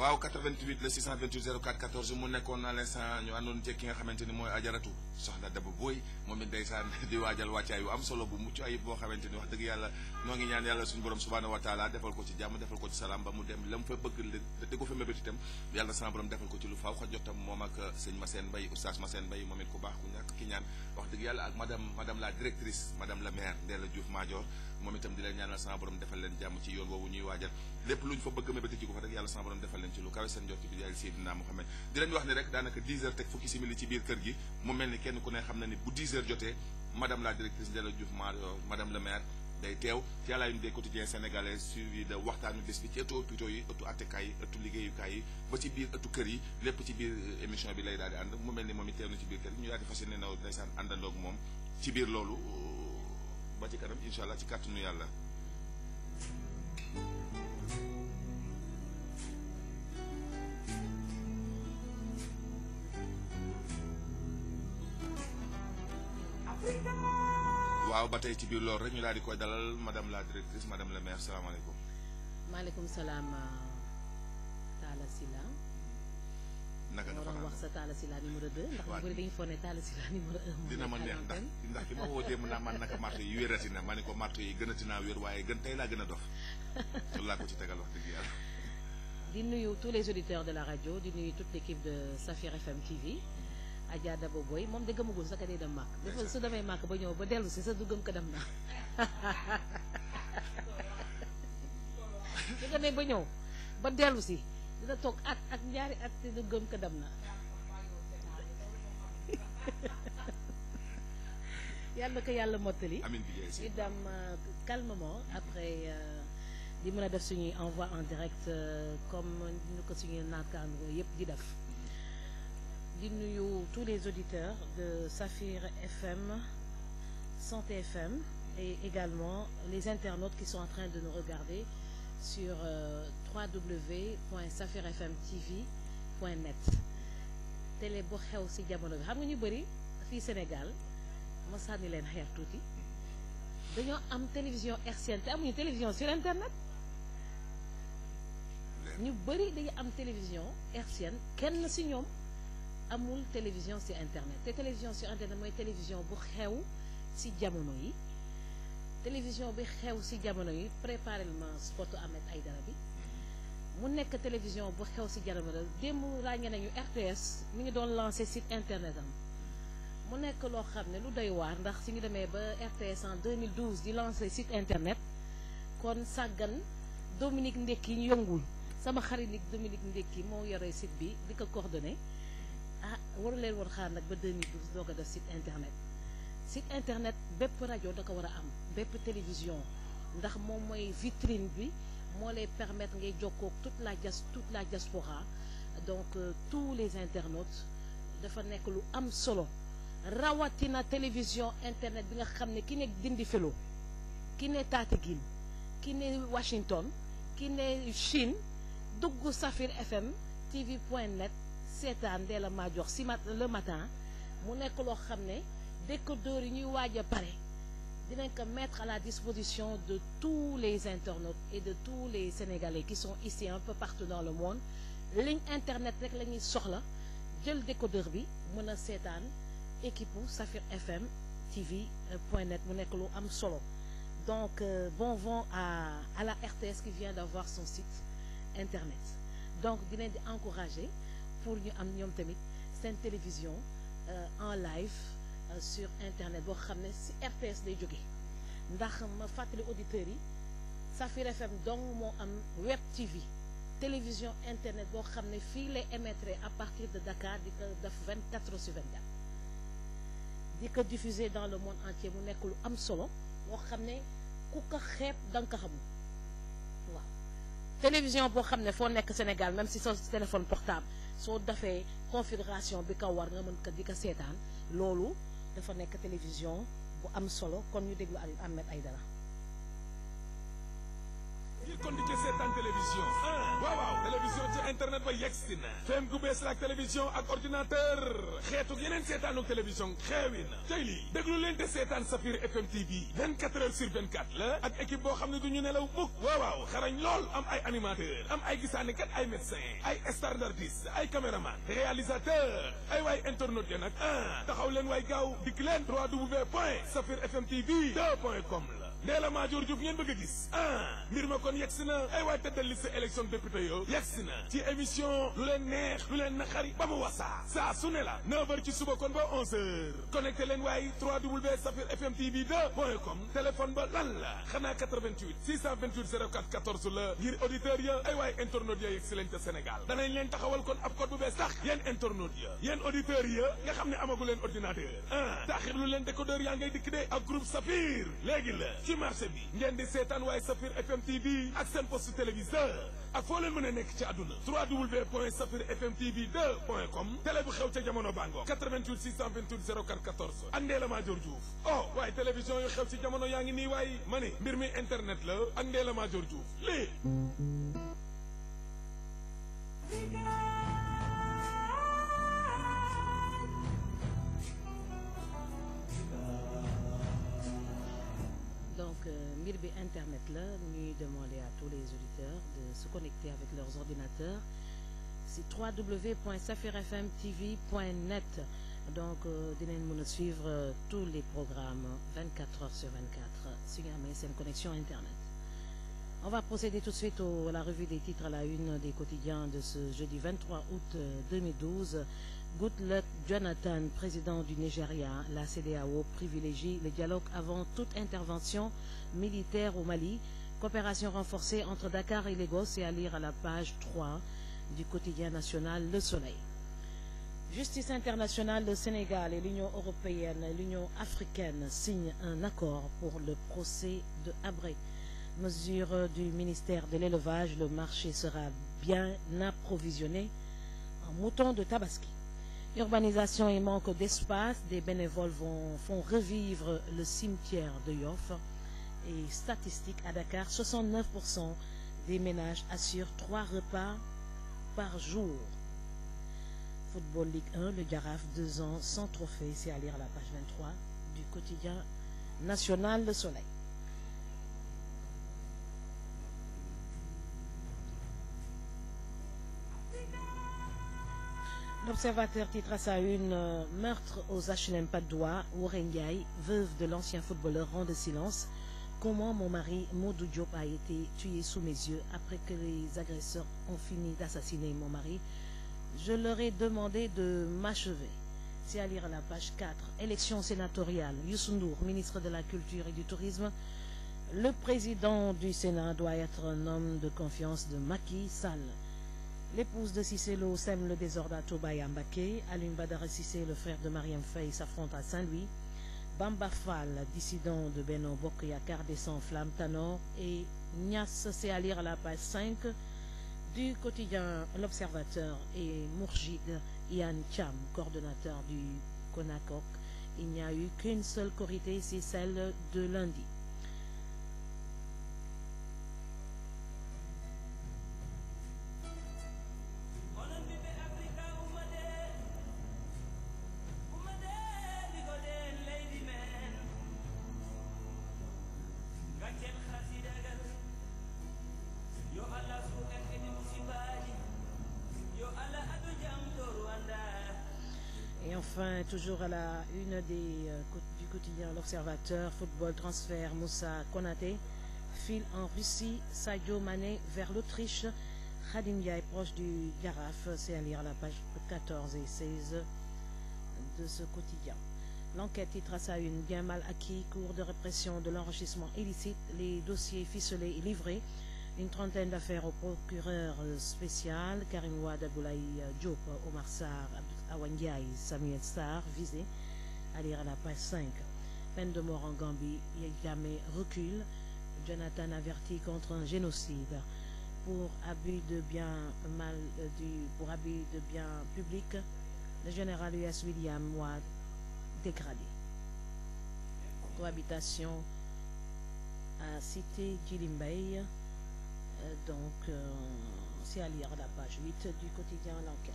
waaw 88 le 628 04 14 mu nekkoon à l'instant ñu àndoon ci ki nga xamante ni mooy ajaratu soxna Daba Boy moom it ndeysaan di waajal wàccaay yu am solo bu mucc ayib boo xamante ni wax dëgg yàlla noo ngi ñaan yàlla suñu borom subhanahu wa taala defal ko ci jàmm defal ko ci salaam ba mu dem la mu fa bëgg di ko fa mébét itam yàlla sama borom defal ko ci lu faaw xa jotam moom ak sëñ Massène Mbaye oustaz Massène Mbaye moom it ku baax ku ñàkk ki ñaan wax dëgg yàlla ak madame la directrice madame la maire Ndella Diouf Madior moom itam di leen ñaanal sama borom defal leen jàmm ci yoon woowu ñuy waajal lépp luñ fa bëgg mébéti ci ko fa rek yàlla sama borom defal leen ci lu kawe seen jot bi jaay Seydina Mouhamed di leen wax ni rek daanaka 10 heures teg fukki simili ci biir kër gi mu mel ni kenn ku ne xam na ni bu 10 heures jotee madame la directrice Ndella Diouf Madior madame le maire day teew ci àla une des quotidiens sénégalais suivi de waxtaanu bés bi ci ëttu hôpitaux yi ëttu attekaay yi ëttu liggéeyukaay yi ba ci biir ëttu kër yi lépp ci biir émission bi lay daal di ànd mu mel ni moom it teew na ci biir kër gi ñu daal di fas yéene naw ndeysaan àndandoog moom ci biir loolu ba ci kanam incha allah ci kàttanu yàlla. waaw ba tey ci biir loolu rek ñu daal di koy dalal madame la directrice madame la maire salaamaaleykum. maaleykum salaam Talla Sylla. naka nga fa waroon wax sa Talla Sylla numéro 2. ndax ñu bëri dañu foog ne Talla Sylla numéro 1. dina ma neex ndax ki ma wootee mën naa man naka marto yi wérati na ma ne ko marto yi gënati naa wér waaye gën tey laa gën a dof loolu laa ko ci tegal wax dëgg yàlla. di nuyu tous les auditeurs de la radio di nuyu toute l'équipe de Safir FM TV. Adja Daba Boy moom de gëmagul sa ka day dem màkk dafa su demee màkk ba ñëw ba dellu si sa du gëm ko dem na su demee ba ñëw ba dellu si dina toog at ak ñaari at te du gëm ko dem na yàlla ko yàlla mottali amiin bi ñu dem calmement après di mën a def suñuy envoi en direct comme ñu ko suñuy naataango yëpp di def di nuyu tous les auditeurs de Safir FM, Santé FM et également les internautes qui sont en train de nous regarder sur www.safirfmtv.net. télé bu xew ci jamono bi xam nga ñu bëri fii Sénégal ma sànni leen xeer tuuti dañoo am télévision hertzienne te amuñu télévision sur internet ñu bëri dañu am télévision hertzienne kenn ci ñoom amul télévision sur internet te télévision sur internet mooy télévision bu xew ci jamono yi télévision bi xew ci jamono yi préparé ma spotu Ahmed Aïdara bi mu nekk télévision bu xew ci jamono démb ràññee nañu RTS mi ngi doon lancé site internet am mu nekk loo xam ne lu doy waar ndax si ngi demee ba RTS en 2012 di lancé site internet kon sàggan Dominique Ndekki ñu yëngul sama xarit ni Dominique Ndekki moo yore site bi di ko coordonné waru leen woon xaar nag ba 2012 doo ko def site internet bépp rajo da ko war a am bépp télévision ndax moom mooy vitrine bi moo lay permettre ngay jokkoo toute la diaspora donc tous les internautes dafa nekk lu am solo rawatina télévision internet bi nga xam ne ki nekk Dindi Felo ki ne Tataguine ki ne Washington ki ne Chine dugg Safir FM TV.net seetaan Ndella Madior si le matin mu nekk loo xam ne décodeurs yi ñuy waaj a pare dinañ ko mettre à la disposition de tous les internautes et de tous les Sénégalais qui sont ici un peu partout dans le monde ligne internet rek la ñuy soxla jël décodeur bi mën a seetaan équipe u Safir FM TV.net mu nekk lu am solo donc bon vent à la RTS qui vient d'avoir son site internet donc dinañ di encourager pour ñu am ñoom tamit seen télévision en live sur internet boo xam ne ci RTS lay jóge ndax ma fàttali auditeurs yi Safir FM donc moo am web TV télévision internet boo xam ne fii lay émettre à partir de Dakar di ko def 24 heures sur 24 di ko diffuser dans le monde entier mu nekk lu am solo boo xam ne ku ko xeeb da nga ko xamul waaw télévision boo xam ne foo nekk Sénégal même si sa téléphone portable soo defee configuration bi ko war nga mën ko di ko seetaan loolu dafa nekk télévision bu am solo kon ñu déglu Ahmed Aïdara ngir kon di ca seetaan télévision waaw waaw télévision ci internet ba yegsi na fem gu bees la ak télévision ak ordinateur xeetu yeneen seetaanu télévision xeewi na tey lii déglu leen te seetaan Safir FM TV 24 heures sur 24 la ak équipe boo xam ne du ñu nelaw mukk waaw waaw xarañ lool am ay animateur am ay gisaanekat ay médecin ay star d'artiste ay caméraman réalisateur ay waay internaute ya nag taxaw leen waay gaaw dikk leen www.safirfmtv2.com la Ndella Madior Diouf ngeen bëgg a gis mbir ma kon yegsi na ay waay tëddal liste élection député yo yegsi na ci émission lu leen neex lu leen naqari ba mu wasaa saa su ne la 9h ci suba kon ba 11h connecté leen waay www.safirfmtv2.com téléphone ba lan la xanaa 88 628 04 14 la ngir auditeurs ya ay waay internautes ya yegsi leen ca Sénégal danañ leen taxawal kon ab code bu bees sax yéen internautes ya yéen auditeurs ya nga xam ne amagu leen ordinateur taxir lu leen décodeur yaa ngay dikk de ak groupe Safir léegi la ci marché bi ngeen di seetaan waaye Safir FM TV ak seen poste téléviseur ak foo leen mën a nekk ci àdduna www.safirfmtv2.com télé bu xew ca jamono bango 88 628 04 14 ak Ndella Madior Diouf waaye télévision yu xew ci jamono yaa ngi nii waaye ma ne mbir mi internet la ak Ndella Madior Diouf lii donc mbir bi internet la ñuy demander à tous les auditeurs de se connecter avec leurs ordinateurs c'est www.safirfmtv.net donc dinañ mën a suivre tous les programmes 24 heures sur 24 su ñu amee seen connexion internet. On va procéder tout de suite à la revue des titres à la une des quotidiens de ce jeudi 23 août 2012. Goodluck Jonathan, président du Nigeria, la CEDEAO privilégie le dialogue avant toute intervention militaire au Mali. Coopération renforcée entre Dakar et Lagos, c'est à lire à la page 3 du quotidien national Le Soleil. Justice internationale, le Sénégal et l'Union européenne et l'Union africaine signent un accord pour le procès de Habré. Mesure du ministère de l'élevage, le marché sera bien approvisionné en moutons de Tabaski. Urbanisation et manque d'espace, des bénévoles font revivre le cimetière de Yoff. Et statistique à Dakar, 69% des ménages assurent 3 repas par jour. Football Ligue 1, le Jaraaf, 2 ans sans trophée, c'est à lire à la page 23 du quotidien national Le Soleil. L'Observateur titre à sa une meurtre aux HLM Patte d'Oie. Warren Ndiaye, veuve de l'ancien footballeur, rend de silence. Comment mon mari Modou Diop a été tué sous mes yeux après que les agresseurs ont fini d'assassiner mon mari. Je leur ai demandé de m'achever. C'est à lire à la page 4. Élection sénatoriale. Youssou Ndour, ministre de la Culture et du Tourisme. Le président du Sénat doit être un homme de confiance de Macky Sall. L'épouse de Cissé Lo sème le désordre à Touba et à Mbacké. Alioune Badara Cissé, le frère de Marième Faye, s'affronte à Saint-Louis. Bamba Fall, dissident de Benno Bokk Yakaar, descend en flamme. Tanor et Niass, c'est à lire à la page 5 du quotidien L'Observateur. Et Mourjid Ian Thiam, coordonnateur du CONACOC. Il n'y a eu qu'une seule Korité, c'est celle de lundi. Et enfin, toujours à la une du quotidien L'Observateur, football transfert, Moussa Konaté file en Russie, Sadio Mané vers l'Autriche, Khadim Ndiaye proche du Jaraaf, c'est à lire à la page 14 et 16 de ce quotidien. L'enquête titre à sa une, bien mal acquis, cours de répression de l'enrichissement illicite, les dossiers ficelés et livrés, une trentaine d'affaires au procureur spécial, Karim Wade, Abdoulaye Diop, Omar Sarr, Awa Ndiaye, Samuel Sarr, visés, à lire à la page 5. Peine de mort en Gambie, Yamé recule, Jonathan averti contre un génocide. Pour abus de biens publics, le général US William Wade dégradé. Cohabitation à Cité Djilimbey, C'est à lire à la page 8 du quotidien L'Enquête.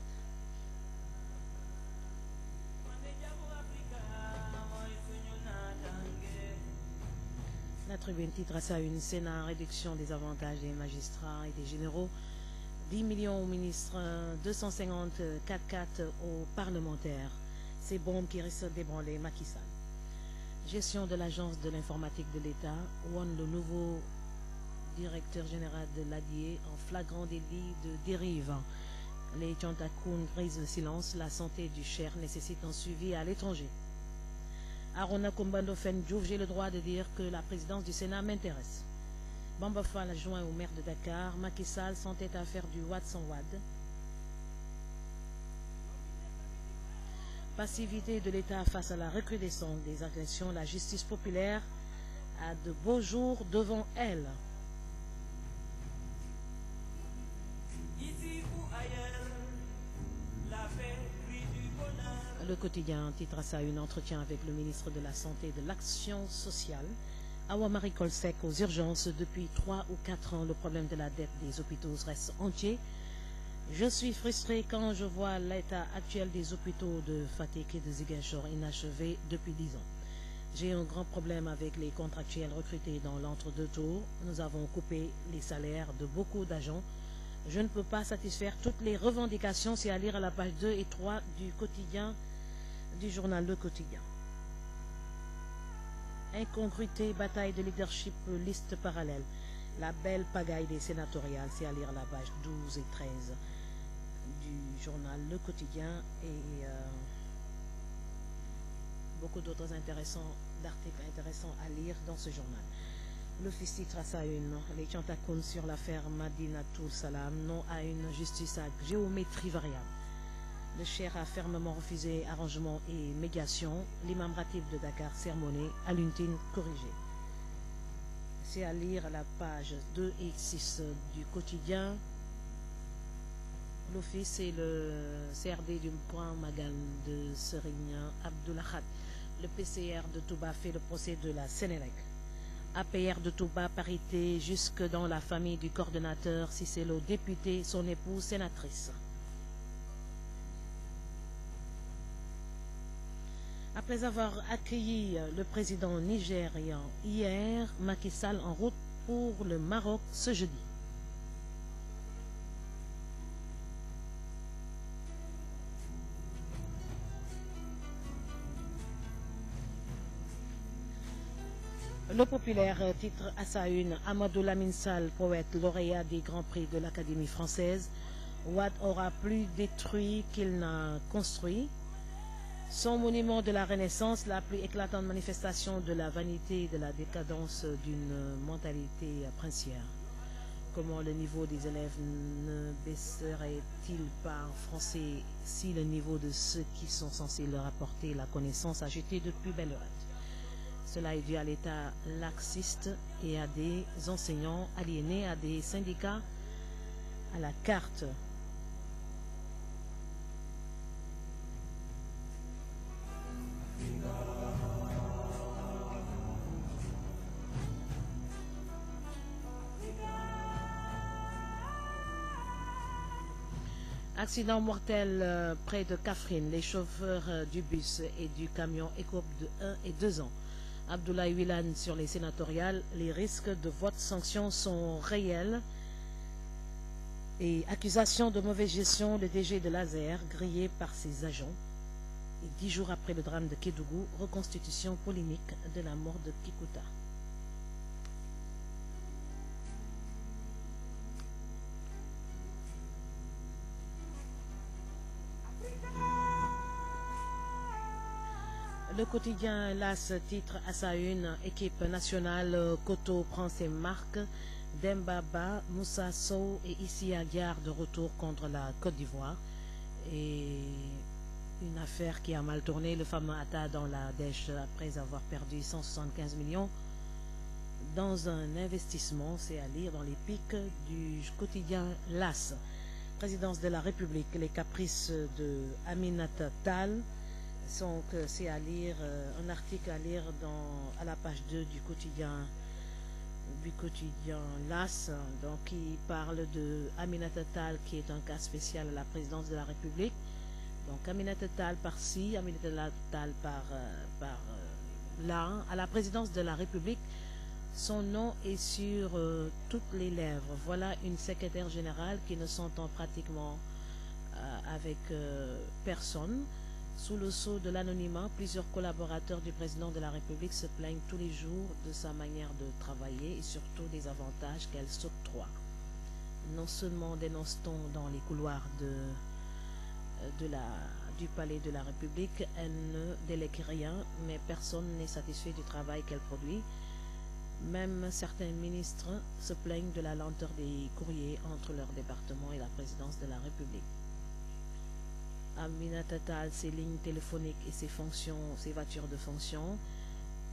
La Tribune titre à sa une: Sénat, réduction des avantages des magistrats et des généraux, 10 millions aux ministres, 250 4x4 aux parlementaires. Ces bombes qui risquent d'ébranler Macky Sall. Gestion de l'agence de l'informatique de l'État, warn le nouveau directeur général de l'ADIE en flagrant délit de dérive. Les Tchantakoun brisent le silence, la santé du Cher nécessite un suivi à l'étranger. Arona Kumbando Fendjouf, j'ai le droit de dire que la présidence du Sénat m'intéresse. Bamba Fall adjoint au maire de Dakar, Macky Sall s'entête à faire du Wad sans Wad. Passivité de l'État face à la recrudescence des agressions, la justice populaire a de beaux jours devant elle. Le quotidien titre à ça une: entretien avec le ministre de la Santé et de l'Action sociale. Awa Marie Colsec aux urgences. Depuis 3 ou 4 ans, le problème de la dette des hôpitaux reste entier. Je suis frustré quand je vois l'état actuel des hôpitaux de Fatick et de Ziguinchor inachevés depuis 10 ans. J'ai un grand problème avec les contractuels recrutés dans l'entre-deux tours. Nous avons coupé les salaires de beaucoup d'agents. Je ne peux pas satisfaire toutes les revendications. C'est à lire à la page 2 et 3 du quotidien, du journal Le Quotidien. Incongruité, bataille de leadership, liste parallèle. La belle pagaille des sénatoriales, c'est à lire à la page 12 et 13 du journal Le Quotidien, et beaucoup d'autres articles intéressants à lire dans ce journal. L'Office titre à sa une: les Tchantakoun sur l'affaire Madinatul Salam, non à une justice à géométrie variable. Le Cher a fermement refusé arrangement et médiation. L'imam ratib de Dakar sermonné, à l'untine corrigée. C'est à lire à la page 2 et 6 du quotidien. L'Office et le CRD du point Magan de Serigne Abdoulahad. Le PCR de Touba fait le procès de la Sénélec. APR de Touba, parité jusque dans la famille du coordonnateur Cicelo, député, son épouse sénatrice. Après avoir accueilli le président nigérian hier, Macky Sall en route pour le Maroc ce jeudi. Le Populaire titre à sa une: Amadou Lamine Sall, poète lauréat des Grands Prix de l'Académie française. Wade aura plus détruit qu'il n'a construit. Son monument de la Renaissance, la plus éclatante manifestation de la vanité et de la décadence d'une mentalité princière. Comment le niveau des élèves ne baisserait-il pas en français si le niveau de ceux qui sont censés leur apporter la connaissance a jeté de plus belles lorette? Cela est dû à l'État laxiste et à des enseignants aliénés, à des syndicats à la carte. Accident mortel près de Kaffrine. Les chauffeurs du bus et du camion écopent de 1 et 2 ans. Abdoulaye Wilane sur les sénatoriales. Les risques de vote sanction sont réels. Et accusation de mauvaise gestion, le DG de l'ASER grillé par ses agents. Et 10 jours après le drame de Kédougou, reconstitution polémique de la mort de Kikuta. Le quotidien LAS titre à sa une: équipe nationale, Koto prend ses marques. Dembaba, Moussa Sow et Issa Diarra de retour contre la Côte d'Ivoire. Et une affaire qui a mal tourné, le fameux Atta dans la dèche après avoir perdu 175 millions dans un investissement. C'est à lire dans les pics du quotidien LAS. Présidence de la République, les caprices de Aminata Tall. C'est à lire, un article à lire à la page 2 du quotidien du quotidien LAS, donc qui parle de Aminata Tall, qui est un cas spécial à la présidence de la République. Donc Aminata Tall par-ci, Aminata Tall là, à la présidence de la République. Son nom est sur toutes les lèvres. Voilà une secrétaire générale qui ne s'entend pratiquement avec personne. Sous le sceau de l'anonymat, plusieurs collaborateurs du président de la République se plaignent tous les jours de sa manière de travailler et surtout des avantages qu'elle s'octroie. Non seulement dénonce-t-on dans les couloirs du palais de la République, elle ne délègue rien, mais personne n'est satisfait du travail qu'elle produit. Même certains ministres se plaignent de la lenteur des courriers entre leur département et la présidence de la République. Aminata Tall, ses lignes téléphoniques et ses voitures de fonction.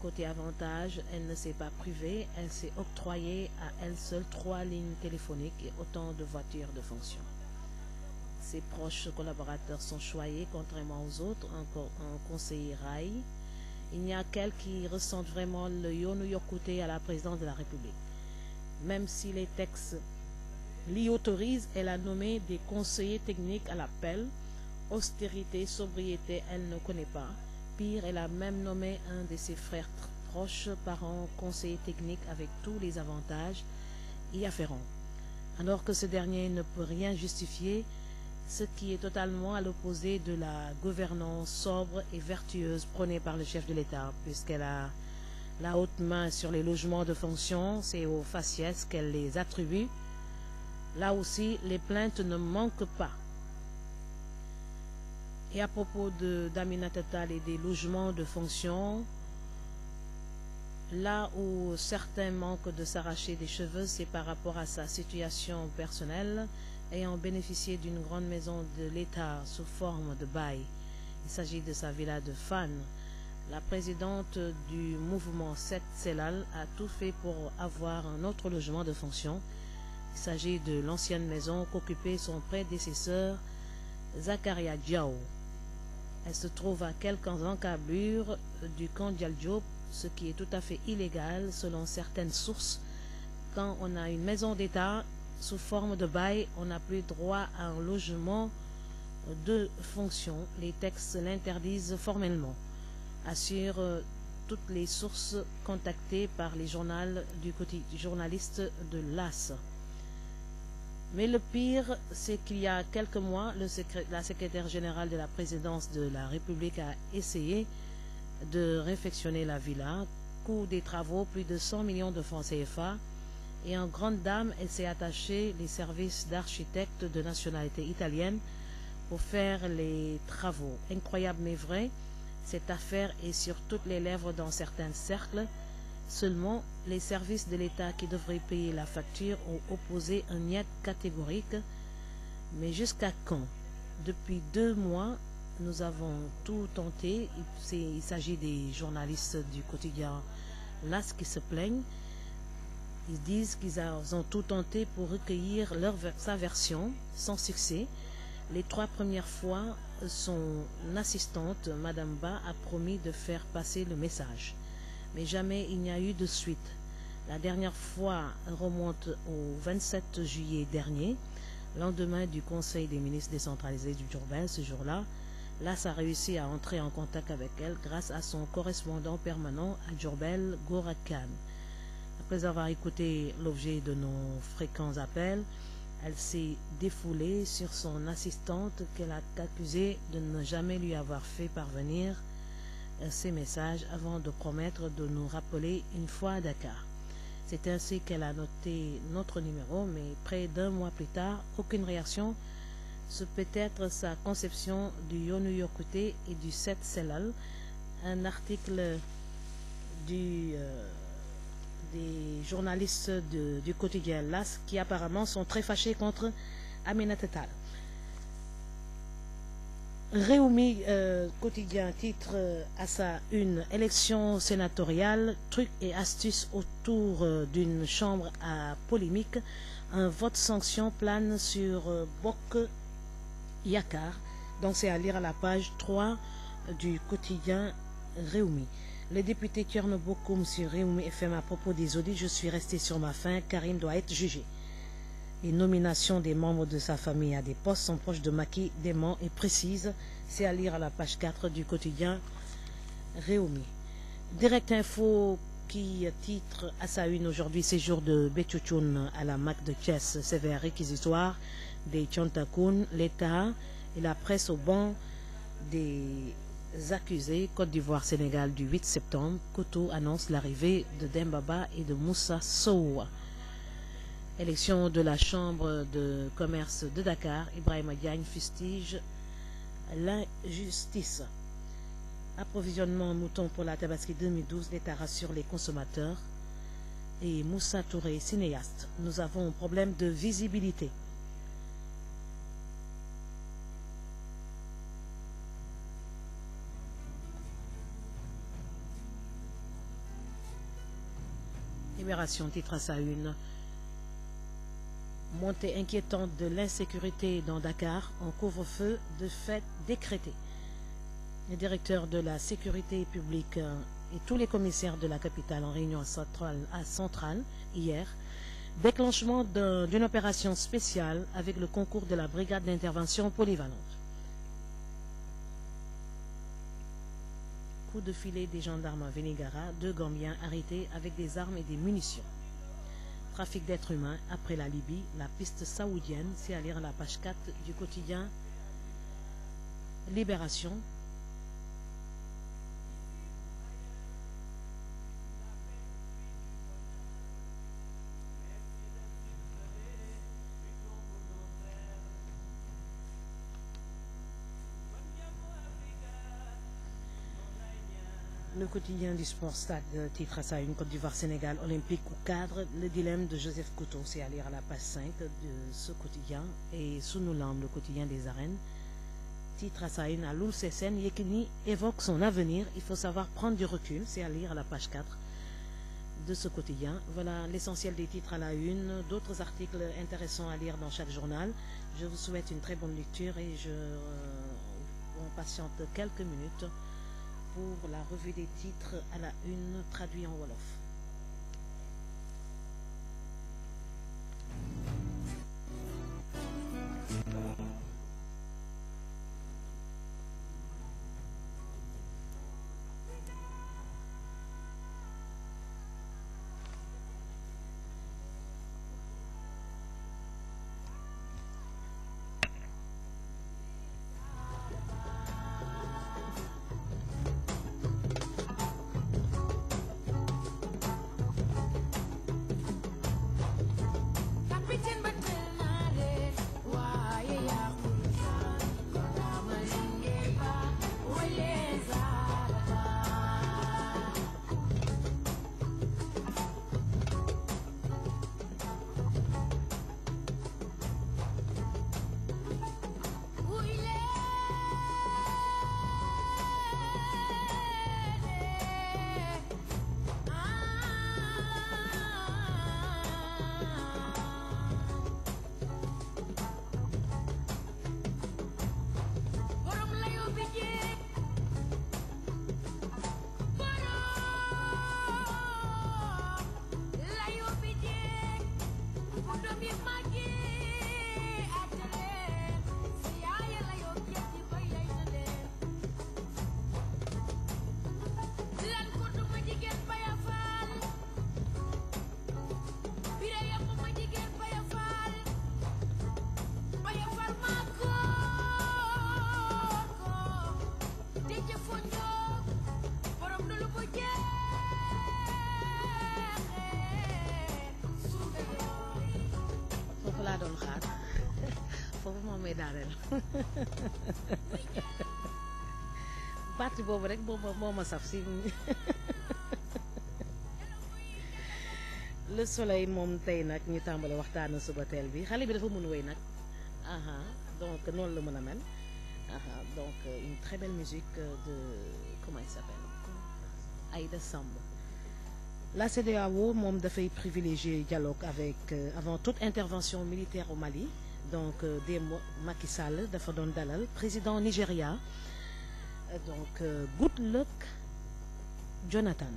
Côté avantage, elle ne s'est pas privée, elle s'est octroyée à elle seule 3 lignes téléphoniques et autant de voitures de fonction. Ses proches collaborateurs sont choyés, contrairement aux autres, un conseiller RAI. Il n'y a qu'elle qui ressente vraiment le yoonu yokkute à la présidence de la République. Même si les textes l'y autorisent, elle a nommé des conseillers techniques à l'appel. Austérité, sobriété, elle ne connaît pas. Pire, elle a même nommé un de ses frères proches, parents, conseiller technique avec tous les avantages y afférents. Alors que ce dernier ne peut rien justifier, ce qui est totalement à l'opposé de la gouvernance sobre et vertueuse prônée par le chef de l'État, puisqu'elle a la haute main sur les logements de fonction, c'est aux faciès qu'elle les attribue. Là aussi, les plaintes ne manquent pas. Et à propos d'Aminata Tall et des logements de fonction, là où certains manquent de s'arracher des cheveux, c'est par rapport à sa situation personnelle, ayant bénéficié d'une grande maison de l'État sous forme de bail. Il s'agit de sa villa de Fan. La présidente du mouvement 7 Selal a tout fait pour avoir un autre logement de fonction. Il s'agit de l'ancienne maison qu'occupait son prédécesseur Zakaria Diao. Elle se trouve à quelques encablures du camp Dialdiop, ce qui est tout à fait illégal selon certaines sources. Quand on a une maison d'État sous forme de bail, on n'a plus droit à un logement de fonction. Les textes l'interdisent formellement, assurent toutes les sources contactées par les journalistes de l'AS. Mais le pire, c'est qu'il y a quelques mois, la secrétaire générale de la présidence de la République a essayé de réfectionner la villa, coût des travaux plus de 100 millions de francs CFA, et en grande dame, elle s'est attachée les services d'architectes de nationalité italienne pour faire les travaux. Incroyable mais vrai, cette affaire est sur toutes les lèvres dans certains cercles. Seulement, les services de l'État qui devraient payer la facture ont opposé un niet catégorique. Mais jusqu'à quand? Depuis 2 mois, nous avons tout tenté. Il s'agit des journalistes du quotidien LAS qui se plaignent. Ils disent qu'ils ont tout tenté pour recueillir sa version, sans succès. Les 3 premières fois, son assistante, Madame Ba, a promis de faire passer le message. Mais jamais il n'y a eu de suite. La dernière fois remonte au 27 juillet dernier, lendemain du Conseil des ministres décentralisé du Diourbel. Ce jour-là, l'AS a réussi à entrer en contact avec elle grâce à son correspondant permanent à Diourbel, Gora Khan. Après avoir écouté l'objet de nos fréquents appels, elle s'est défoulée sur son assistante qu'elle a accusée de ne jamais lui avoir fait parvenir ces messages avant de promettre de nous rappeler une fois à Dakar. C'est ainsi qu'elle a noté notre numéro, mais près d'1 mois plus tard, aucune réaction. Ce peut être sa conception du yoonu yokkute et du 7 Selal. Un article des journalistes du quotidien LAS qui apparemment sont très fâchés contre Aminata Tall. Réumi quotidien titre à sa une: élection sénatoriale, trucs et astuces autour d'une chambre à polémique. Un vote sanction plane sur Bok Yakar. Donc c'est à lire à la page 3 du quotidien Réumi. Le député Thierno Bocoum sur Rewmi FM à propos des audits, je suis resté sur ma faim, Karim doit être jugé. Les nominations des membres de sa famille à des postes sont proches de Macky, dément et précises. C'est à lire à la page 4 du quotidien Rewmi. Direct Info qui titre à sa une aujourd'hui séjour de Béthiou à la MAC de Thiès, sévère réquisitoire des Tchontakoun, l'État et la presse au banc des accusés. Côte d'Ivoire-Sénégal du 8 septembre. Koto annonce l'arrivée de Dembaba et de Moussa Sow. Élection de la Chambre de commerce de Dakar. Ibrahima Diagne fustige l'injustice. Approvisionnement en mouton pour la Tabaski 2012. L'État rassure les consommateurs. Et Moussa Touré, cinéaste. Nous avons un problème de visibilité. Libération titre à sa une. Montée inquiétante de l'insécurité dans Dakar, en couvre-feu de fait décrété. Le directeur de la sécurité publique et tous les commissaires de la capitale en réunion à Centrale hier, déclenchement d'une opération spéciale avec le concours de la brigade d'intervention polyvalente. Coup de filet des gendarmes à Vélingara, 2 Gambiens arrêtés avec des armes et des munitions. Trafic d'êtres humains après la Libye, la piste saoudienne, c'est à lire à la page 4 du quotidien Libération. Le quotidien du sport Stade titre à sa une Côte d'Ivoire-Sénégal olympique ou cadre, le dilemme de Joseph Couto, c'est à lire à la page 5 de ce quotidien. Et Sunu Lamb, le quotidien des arènes, titre à sa une à Loul Sessène, Yekini évoque son avenir, il faut savoir prendre du recul, c'est à lire à la page 4 de ce quotidien. Voilà l'essentiel des titres à la une, d'autres articles intéressants à lire dans chaque journal. Je vous souhaite une très bonne lecture et on patiente quelques minutes pour la revue des titres à la une, traduit en Wolof. foofu moom may daaneel parti boobu rek moo ma saf si le soleil moom tey nag ñu tàmbale waxtaanu suba teel bi xale bi dafa mën wéy nag donc noonu la mën a mel donc une très belle musique de comment il s'appelle Aïda Samb. La CEDEAO moom dafay privilégier dialogue avec avant toute intervention militaire au Mali. Donc Macky Sall dafa doon dalal président Nigéria donc Goodluck Jonathan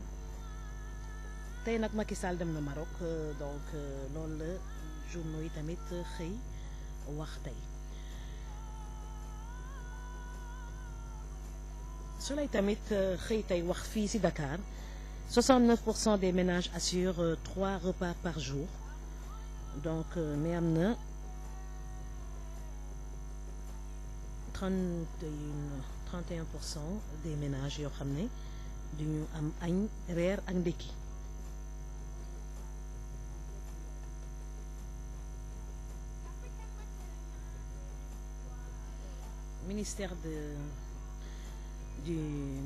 tey nag Macky Sall dem na Maroc donc loolu la journaux yi tamit xëy wax tey. Soleil tamit xëy tey wax fii ci Dakar 69% des ménages assurent 3 repas par jour donc mais am na 31% des ménages yoo xam ne duñu am añ reer ak ndekki. Ministère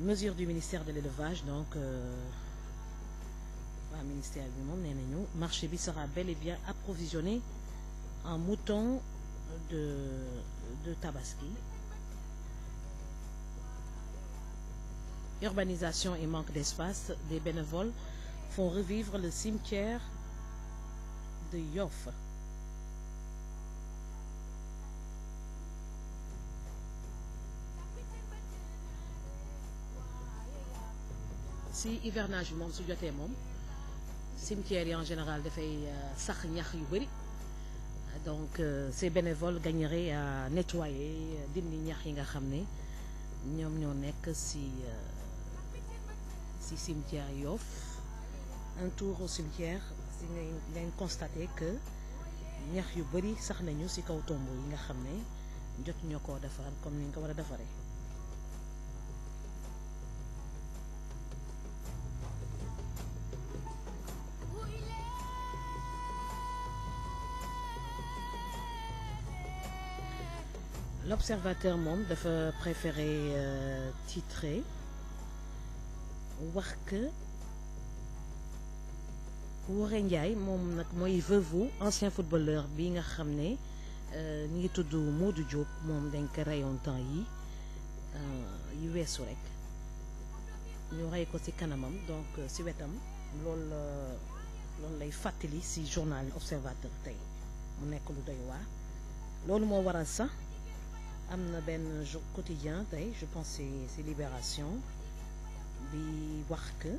mesure du ministère de l'élevage donc waa ministère bi moom nee nañu marché bi sera bel et bien approvisionné en moutons de Tabaski. Urbanisation et manque d'espace, des bénévoles font revivre le cimetière de Yoff. Si hivernage bi moom su jotee moom cimetière yi en général dafay sax ñax yu bëri donc ces bénévoles gagneraient à nettoyer dindi ñax yi nga xam ne ñoom ñoo nekk ci cimetière Yoff. Un tour au cimetière si ngay constater que ñax yu bëri sax nañu ci kaw tombeau yi nga xam ne jot ñoo koo defar comme ni nga ko war a defaree. L'Observateur moom dafa préféré titrer wax que Woré Ndiaye moom nag mooy veuve ancien footballeur bi nga xam ne ñu ngi tudd Modou Diop moom dañ ko reyoon temps yi yu weesu rek ñu rey ko ci kanamam donc ci wetam loolu lay fàttali ci journal Observateur tey mu nekk lu doy waar loolu moo waral sax am na benn jour quotidien tey je pense c'est Libération bi wax que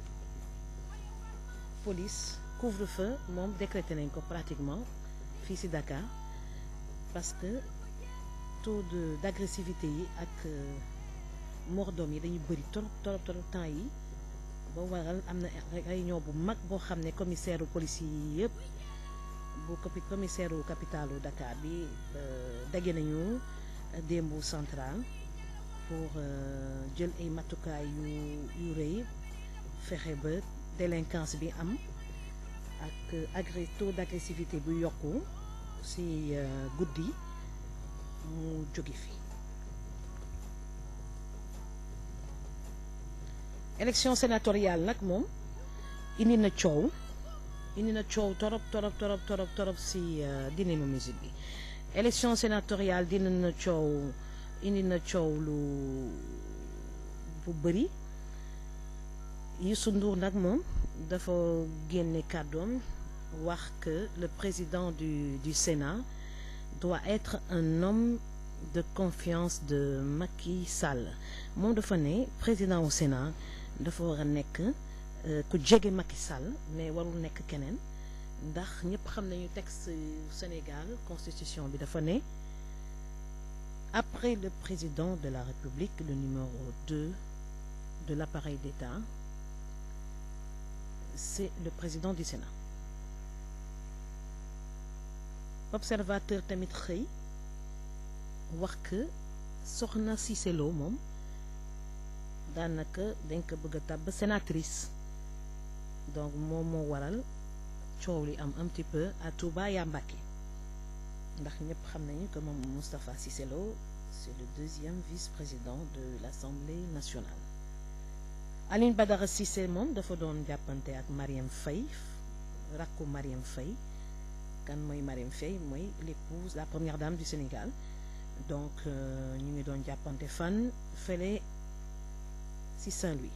police couvre-feu moom décrété nañ ko pratiquement fii ci Dakar parce que taux d'agressivité yi ak mordom yi dañu bëri torop temps yi ba waral am na réunion bu mag boo xam ne commissaire police yi yëpp bu commissaire capitalu Dakar bi daje nañu démbu central pour jël ay matukaay yu rëy fexe ba délinquance bi am ak taux d'agressivité bu yokku ci guddi mu jóge fi. Élection sénatoriale nag moom indi na coow torop ci dynamisme bi. Élection sénatoriale indi na coow lu bu bëri Youssou Ndour nag moom dafa génne kàddoom wax que le président du Sénat doit être un homme de confiance de Macky Sall moom dafa ne président au Sénat dafa war a nekk ku jege Macky Sall mais warul nekk keneen ndax ñëpp xam nañu texte Sénégal constitution bi dafa ne après le président de la République le numéro 2 de l'appareil d'État c'est le président du Sénat. Observateur tamit xëy wax que Soxna Cissé Lo moom daanaka dañ ko bëgg a tàbb sénatrice donc moom moo waral coow li am un petit peu à Touba ya Mbacké ndax ñëpp xam nañu que moom Moustapha Cissé Lo c'est le deuxième vice-président de l'Assemblée nationale. Aline Badara Cissé moom dafa doon jàppante ak Marième Faye rakku Marième Faye kan mooy Marième Faye mooy l'épouse la première dame du Sénégal donc ñu ngi doon jàppante fan fële ci Saint-Louis.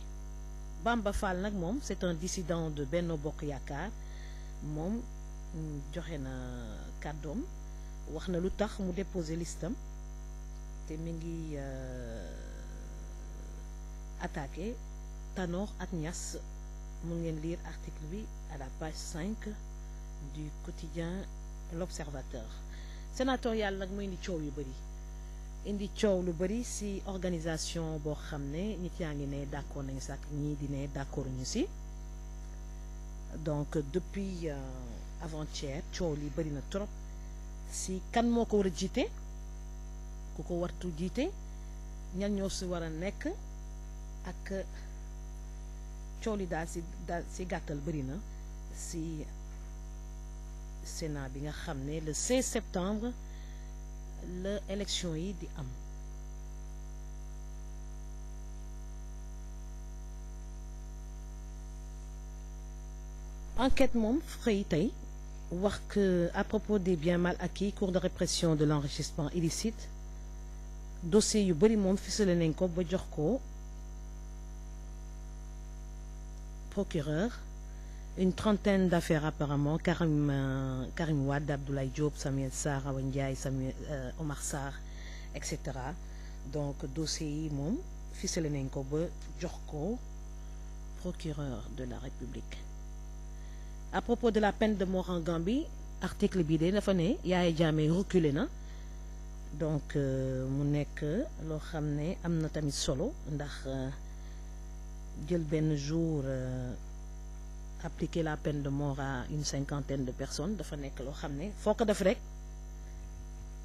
Bamba Fall nag moom c'est un dissident de Benno Bokk Yaakaar moom joxe na kàddoom wax na lu tax mu déposer listam te mi ngi attaqué Tanor ak Niass mun ngeen lire article bi à la page 5 du quotidien L'Observateur. Sénatorial nag muy indi coow yu bëri indi coow lu bëri ci organisation boo xam ne nit yaa ngi ne d'accord nañu sax ñii di ne d'accord ñu ci donc depuis avant-hier coow li bëri na trop ci kan moo ko war a jiite ku ko wartu jiite ñan ñoo ci war a nekk ak coow li daal ci gàttal bëri na ci Sénat bi nga xam ne le 16 septembre la élection yi di am enquête moom xëy tey wax que à propos des biens mal acquis cour de répression de l'enrichissement illicite dossier yu bëri moom ficelé nañ ko ba jox ko procureur une trentaine d'affaires apparemment Karim Wade Abdoulaye Diop Samuel Sarr Awa Ndiaye Omar Sarr etc. donc dossier yi moom ficelé nañ ko ba jox ko procureur de la République. À propos de la peine de mort en Gambie article bii de dafa ne Yaya Jammeh reculé na donc mu nekk loo xam ne am na tamit solo ndax jël benn jour appliquer la peine de mort à une cinquantaine de personnes dafa nekk loo xam ne foo ko def rek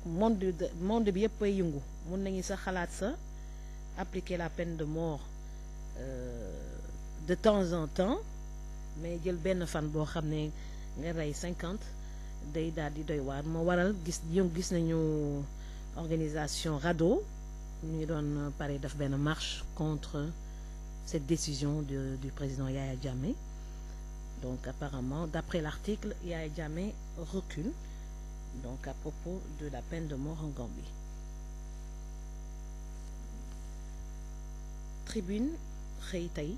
monde bi yëpp ay yëngu mun nañu sa xalaat sa appliquer la peine de mort de temps en temps mais jël benn fan boo xam ne nga rey 50 day daal di doy waar moo waral gis nañu organisation RADDHO ñu ngi doon pare def benn marche contre cette décision du président Yaya Jammeh. Donc apparemment, d'après l'article, Yaya Jammeh recule donc à propos de la peine de mort en Gambie. Tribune xëy tey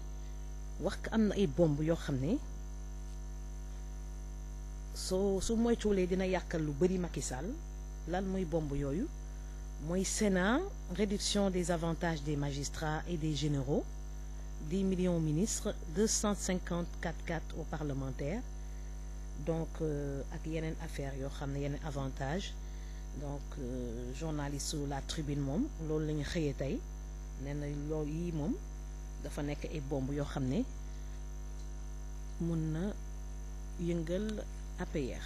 wax am na ay bomb yoo xam ne su moytuwulee dina yàqal lu bëri Macky Sall lan mooy bomb yooyu mooy Sénat réduction des avantages des magistrats et des généraux 10 millions aux ministres 254 aux parlementaires donc ak yeneen affaire yoo xam ne yeneen avantage donc journaliste su la Tribune moom loolu la ñu xëyee tey nee na loolu yi moom dafa nekk ay bomb yoo xam ne mun na yëngal APR.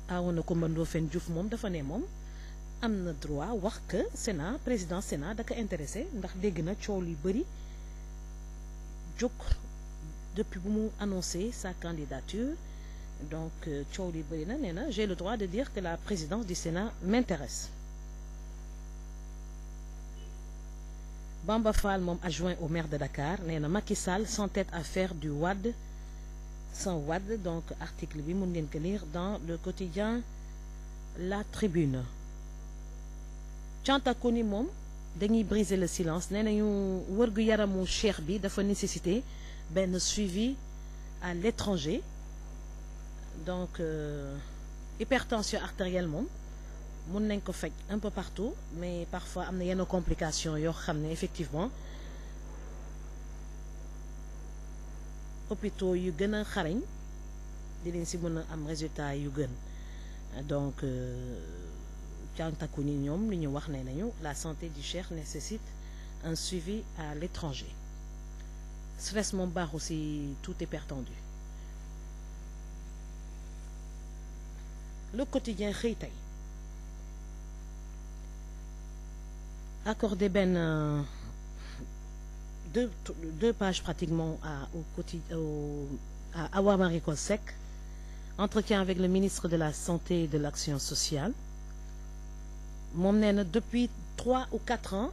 Awana Coumba Ndoffène Diouf moom dafa ne moom am na droit wax que Sénat président Sénat da ko intéressé ndax dégg na coow lu bëri jóg depuis bu mu annoncé sa candidature donc coow lu bëri na nee na j'ai le droit de dire que la présidence du Sénat m'intéresse. Bamba Fall moom adjoint au maire de Dakar nee na Macky Sall s'entête à faire du Wade sans Wade donc article bi mun ngeen ko lire dans le quotidien La Tribune. Cantakoni moom dañuy briser le silence nee nañu wërgu yaramu cheikh bi dafa nécessiter benn suivi à l'étranger donc hypertension artérielle moom mun nañ ko faj un peu partout mais parfois am na yenn complications yoo xam ne effectivement hôpitaux yu gën a xarañ di leen si mën a am résultat yu gën donc Cantakuni ñoom li ñu wax ne nañu la santé du cheikh nécessite un suivi à l'étranger stress moom baaxu si tout est pertendu. Le quotidien xëy tey accordé benn deux pages pratiquement à Awa Marie Coll Seck entretien avec le ministre de la santé et de l'action sociale moom nee na depuis 3 ou 4 ans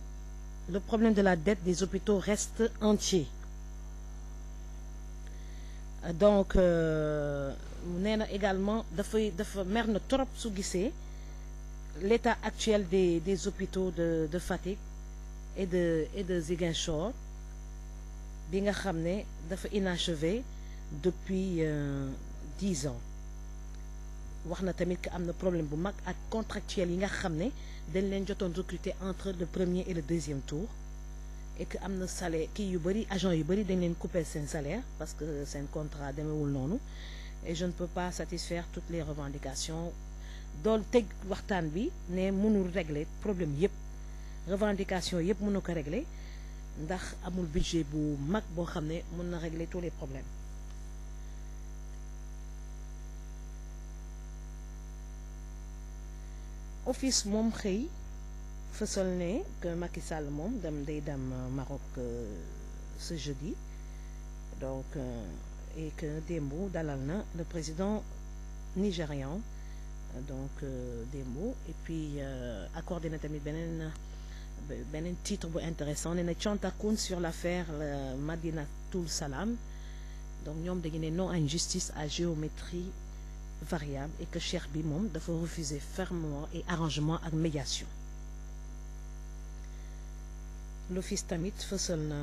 le problème de la dette des hôpitaux reste entier donc nee na également dafa mer na trop su gisee l'état actuel des hôpitaux de Fatick et de Ziguinchor bi nga xam ne dafa inachevé depuis 10 ans wax na tamit que am na problème bu mag ak contractuel yi nga xam ne dañ leen jotoon recruter entre le premier et le deuxième tour et que am na salaire kii yu bëri agent yu bëri dañ leen couper seen salaire parce que seen contrat demewul noonu et je ne peux pas satisfaire toutes les revendications dool teg waxtaan bi ne mënul régler problème yëpp revendication yëpp mënu ko régler ndax amul budget bu mag boo xam ne mën na régler tous les problèmes. office moom xëy fësal ne que Macky Sall moom day dem Maroc ce jeudi donc et que démb dalal na le président nigérian donc démb et puis accordé na tamit beneen titre bu intéressant ne na Chantakoun sur l'affaire Madinatoul Salam donc ñoom dañu ne non à une justice à géométrie variable et que cheikh bi moom dafa refuser fermement et arrangement ak médiation. L'office tamit fësal na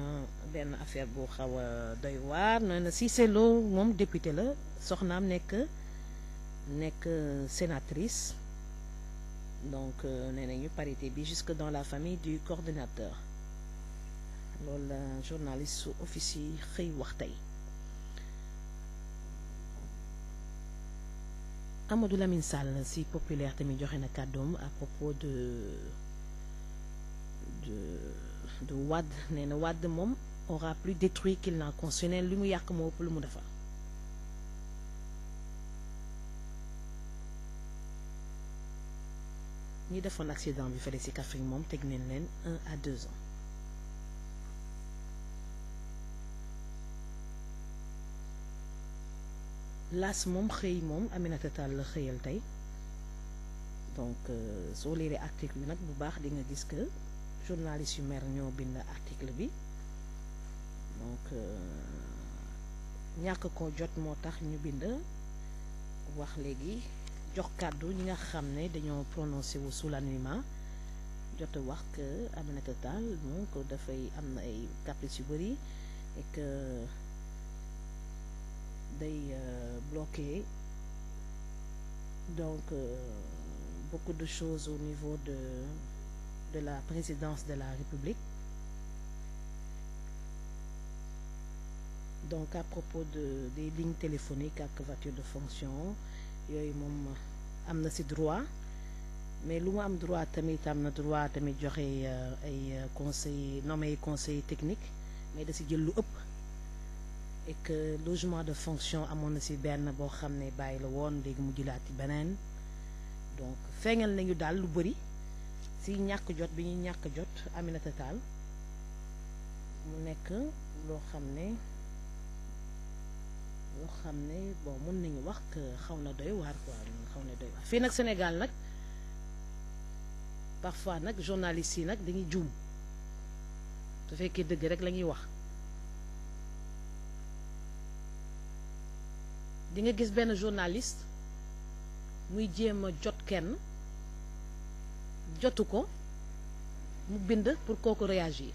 benn affaire bu xaw a doy waar nee na Cissé Lo moom député la soxnaam nekk sénatrice donc nee nañu parité bi jusque dans la famille du coordonnateur loolu la journaliste su office yi xëy wax tey. Amadou Lamine Sall si populaire tamit joxe na kàddoom à propos de Wade nee na Wade moom aura plus détruit qu'il n'a construit li mu yàq moo ëpp lu mu defar. ñi defoon accident bi fële si Kaffrine moom teg nañ leen 1 à 2 ans. Las moom xëy moom Aminata Tall la xëyal tey donc soo leeree article bi nag bu baax di nga gis que journaliste yu mer ñoo bind article bi donc ñàkk ko jot moo tax ñu bind wax léegi jox kàddu ñi nga xam ne dañoo prononcé wu sous l'anonymat jot a wax que Aminata Tall donc dafay am na ay caprice yu bëri et que day bloquer donc beaucoup de choses au niveau de la présidence de la République. Donc à propos des lignes téléphoniques ak voiture de fonction yooyu moom am na ci droit mais lu mu am droit tamit am na droit tamit joxe ay conseil nommé conseil technique mais da ci jël lu ëpp et que logement de fonction amoon na ci benn boo xam ne bàyyi la woon léegi mu jëlaati beneen donc feeñal nañu daal lu bëri ci ñàkk jot bi ñuy ñàkk jot Aminata Tall mu nekk loo xam ne bon mën nañu wax que xaw na doy waar quoi xaw na doy waar fii nag Sénégal nag parfois nag journalistes yi nag dañuy juum su fekkee dëgg rek la ñuy wax di nga gis benn journaliste muy jéem a jot kenn jotu ko mu bind pour kooku réagir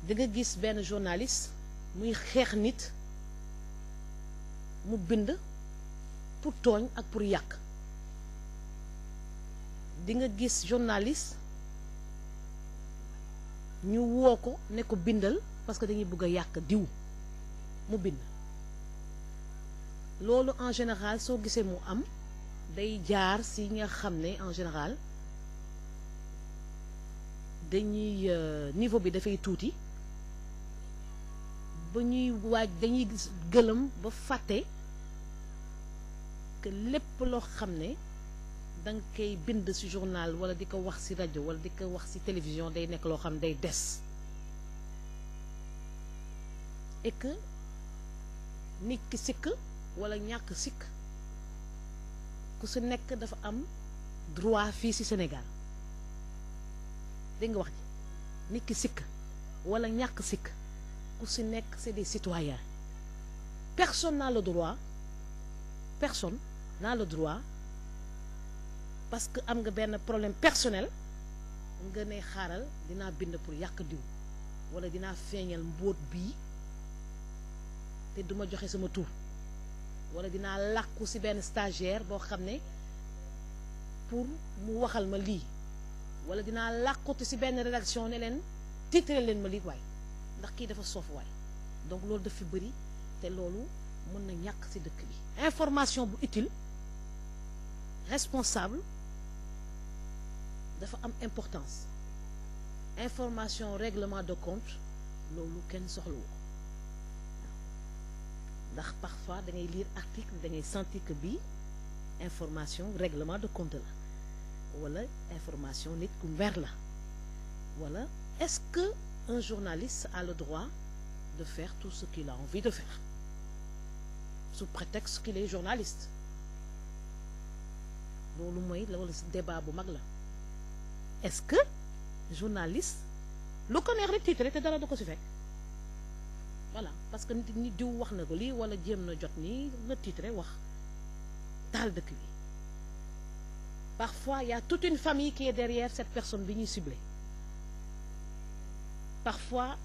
di nga gis benn journaliste muy xeex nit mu bind pour tooñ ak pour yàq di nga gis journaliste ñu woo ko ne ko bindal parce que dañuy bëgg a yàq diw mu bind loolu en général soo gisee mu am day jaar ci nga xam ne en général dañuy niveau bi dafay tuuti ba ñuy waaj dañuy gëlëm ba fàtte que lépp loo xam ne danga koy bind ci journal wala di ko wax ci rajo wala di ko wax ci télévision day nekk loo xam ne day des et que nit ki sikk wala ñàkk sikk ku ci nekk dafa am droit fii ci Sénégal dégg nga wax ji nit ki sikk wala ñàkk sikk ku ci nekk c'est des citoyens personne n'a le droit parce que am nga benn problème personnel nga ne xaaral dinaa bind pour yàq diw wala dinaa feeñal mbóot bii te duma joxe sama tur wala dinaa làkku ci benn stagiaire boo xam ne pour mu waxal ma lii wala dinaa làkkutu ci benn rédaction ne leen titre leen ma lii waay ndax kii dafa soof waay donc loolu daf fi bëri te loolu mën na ñàkk ci dëkk bi. information bu utile responsable dafa am importance information règlement de compte loolu kenn soxlawu ko ndax parfois da ngay lire article da ngay sentir que bii information règlement de compte la wala information nit ku mer la wala est-ce que un journaliste a le droit de faire tout ce qu'il a envie de faire sous prétexte qu'il est journaliste loolu mooy loolu débat bu mag la est-ce que journaliste lu ko neex rek titre te dara du ko ci fekk voilà parce que nit diw wax na ko lii wala jéem na jot nii nga titre wax taal dëkk bi parfois il y a toute une famille qui est derrière cette personne bi ñuy ciblé parfois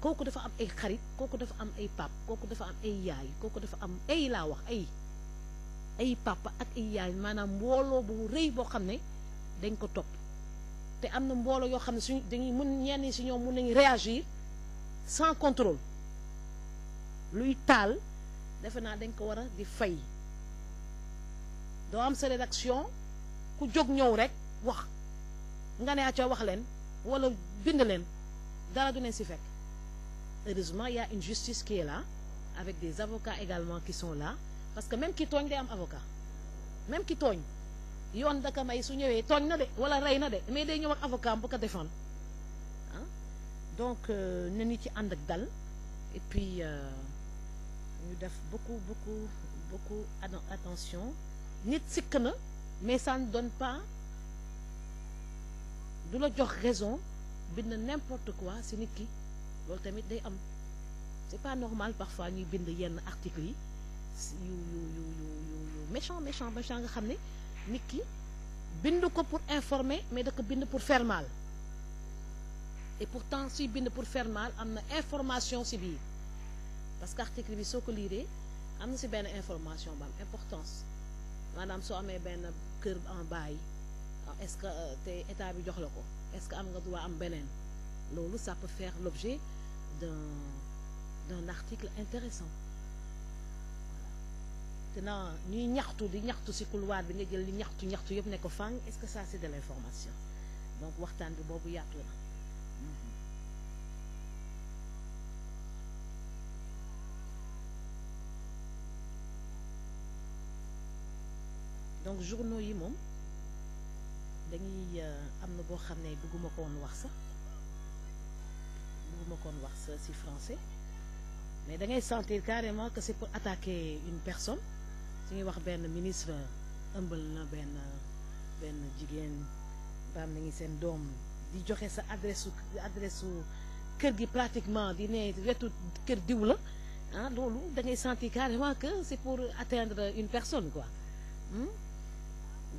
kooku dafa am ay xarit kooku dafa am ay pap kooku dafa am ay yaay kooku dafa am ay laa wax ay papa ak ay yaay maanaam mbooloo bu rëy boo xam ne dañ ko topp te am na mbooloo yoo xam ne suñu dañuy mën ñenn si ñoom mën nañu réagir sans contrôle luy taal defe naa dañ ko war a di fay doo am sa rédaction ku jóg ñëw rek wax nga ne acca wax leen wala bind leen dara du leen si fekk heureusement il y a une justice qui est là avec des avocats également qui sont là parce que même ki tooñ day am avocat même ki tooñ yoon daka may su ñëwee tooñ na de wala rey na de mais day ñëw ak avocat bu ko défendre ah donc na nit ci ànd ak dal et puis ñu def beaucoup attention nit sikk na mais ça ne donne pas du la jox raison bind n'importe quoi ci nit ki loolu tamit day am c'est pas normal parfois ñuy bind yenn articles yi yu méchant nga xam ne nit ki bind ko pour informer mais da ko bind pour faire mal et pourtant suy bind pour faire mal am na information ci biir parce que article bi soo ko liiree am na ci benn information ba am importance maanaam soo amee benn kër en bail est-ce que te état bi jox la ko est-ce que am nga droit am beneen loolu ça peut faire l'objet d'un article intéressant voilà te ñuy ñaxtu ci couloir bi nga jël li ñaxtu yëpp ne ko fang est-ce que ça c'est de l'information donc waxtaan bi boobu yaatu na donc journaux yi moom dañuy am na boo xam ne bëgguma ko woon wax sax ci français mais da ngay sentir carrément que c'est pour attaquer une personne su ñuy wax benn ministre ëmbal na benn jigéen baam nañu seen doom di joxe sa adresse su kër gi pratiquement di ne wetu kër diw la ah loolu da ngay sentir carrément que c'est pour atteindre une personne quoi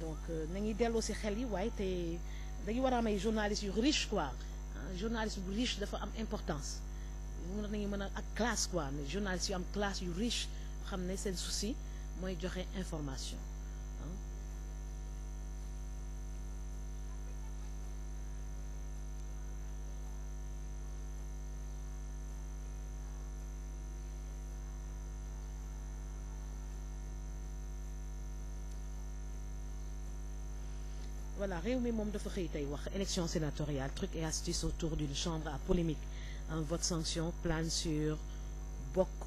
donc nañuy delloo ci xel yi waaye te dañu war a am ay journalistes yu riche quoi journaliste bu riche dafa am importance mun nañu mën a ak classe quoi mais journalistes yu am classe yu riche xam ne seen souci mooy joxe information voilà réew mi moom dafa xëy tey wax élection sénatoriale trucs et astuces autour d'une chambre à polémique un vote sanction plane sur Bokk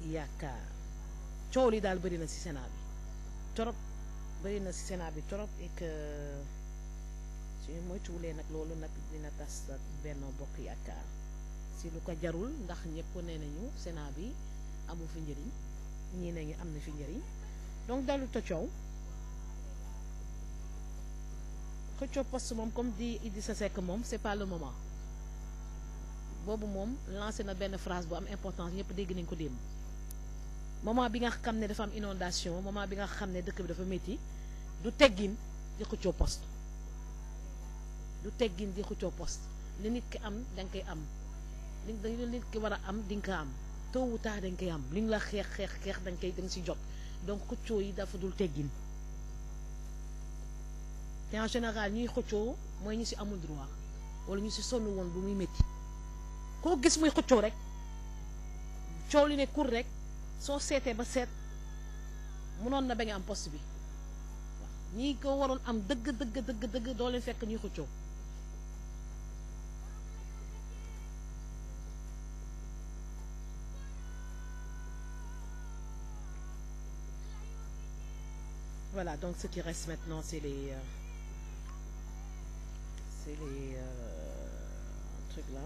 Yaakaar coow li daal bëri na ci Sénat bi torop et que suñu moytuwulee nag loolu nag dina tas Benno Bokk Yaakaar si lu ko jarul ndax ñëpp nee nañu Sénat bi amu fi njëriñ ñii nañu am na fi njëriñ donc dalu ta coow xëccoo poste moom comme dit Idrissa Seck moom c'est pas le moment boobu moom lancé na benn phrase bu am importance ñëpp dégg nañ ko démb moment bi nga xam ne dafa am inondation moment bi nga xam ne dëkk bi dafa métti du teggin di xëccoo poste li nit ki am da nga koy am li nit ki war a am di nga ko am tôt ou tard da nga koy am li nga la xeex da nga si jot donc xëccoo yi dafa dul teggin te en général ñuy xëccoo mooy ñu ci amul droit wala ñu ci sonn woon bu muy métti koo gis muy xëccoo rek coow li ne kur rek soo seetee ba seet mënoon na bañ a am poste bi waaw ñi ko waroon am dëgg doo leen fekk ñuy xëccoo. Voilà, donc ce qui reste maintenant c'est les trucs là.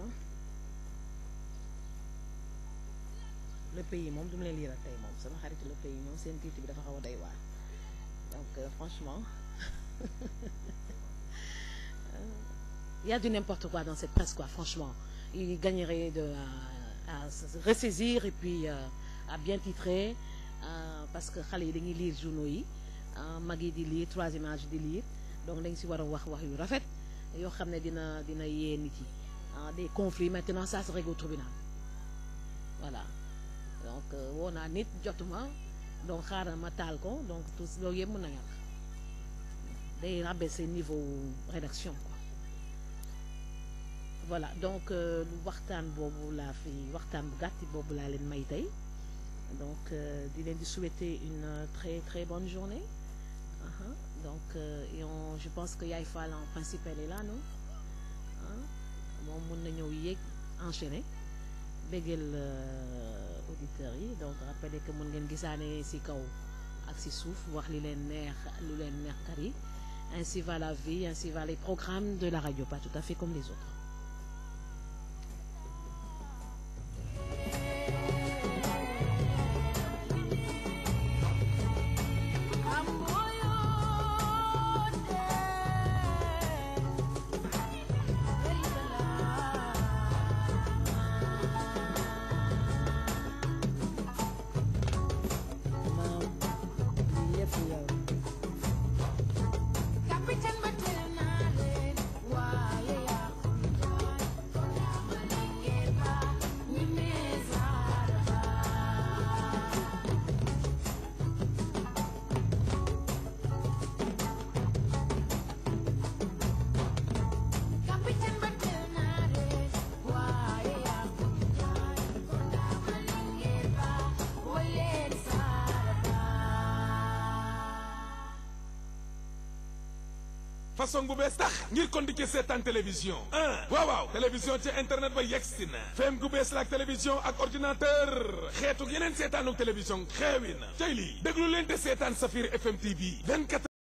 Le pays moom du ma leen liiral tey moom sama xarit le pays moom seen titre bi dafa xaw a doy waar donc franchement il y a du n'importe quoi dans cette presse quoi franchement il gagnerait à se ressaisir et puis à bien titrer parce que xale yi dañuy lire journaux yi mag yi di lire troisième âge di lire donc dañ si war a wax yu rafet yoo xam ne dina yee nit yi des conflits maintenant ça se règle au tribunal voilà donc woo naa nit jotuma donc xaaral ma taal ko donc tout loolu yëpp mën na yàq day rabaisser niveau rédaction quoi voilà donc waxtaan boobu laa fi waxtaan bu gàtt boobu laa leen may tey donc di leen di souhaiter une très très bonne journée donc je pense que Yaay Fall en principe elle est là non moom mën na ñëw yéeg enchaîner bégal auditeurs yi donc rappeler que mën ngeen gisaane ci kaw ak ci suuf wax li leen neex lu leen neex kar yi ainsi va la vie ainsi va les programmes de la radio pas tout à fait comme les autres. façon bu bees tax ngir kon di ci seetaan télévision waaw télévision ci internet ba yegsi na fem gu bees la ak télévision ak ordinateur xeetu yeneen seetaanuk télévision xeewi na tey lii déglu leen te seetaan Safir FM TV 24